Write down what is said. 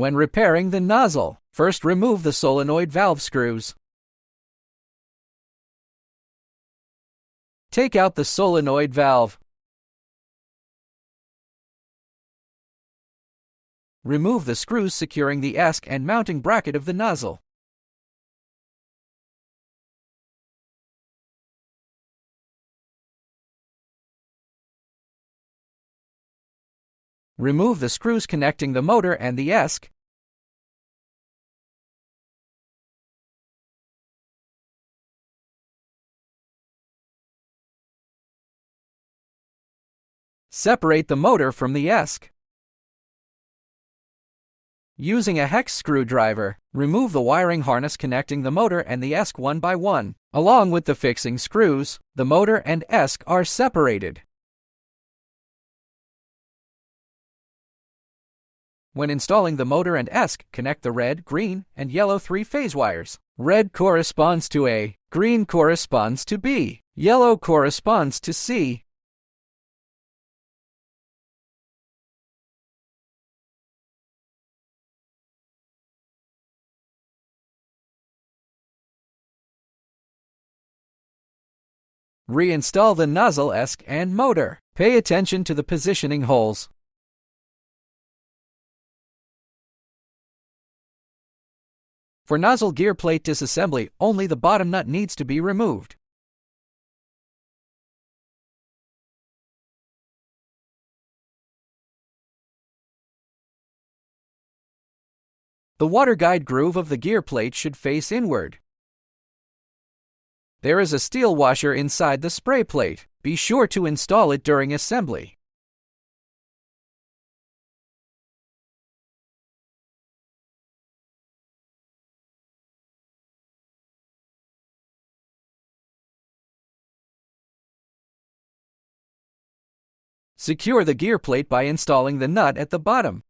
When repairing the nozzle, first remove the solenoid valve screws. Take out the solenoid valve. Remove the screws securing the ESC and mounting bracket of the nozzle. Remove the screws connecting the motor and the ESC. Separate the motor from the ESC. Using a hex screwdriver, remove the wiring harness connecting the motor and the ESC one by one. Along with the fixing screws, the motor and ESC are separated. When installing the motor and ESC, connect the red, green, and yellow three-phase wires. Red corresponds to A, green corresponds to B, yellow corresponds to C. Reinstall the nozzle, ESC, and motor. Pay attention to the positioning holes. For nozzle gear plate disassembly, only the bottom nut needs to be removed. The water guide groove of the gear plate should face inward. There is a steel washer inside the spray plate. Be sure to install it during assembly. Secure the gear plate by installing the nut at the bottom.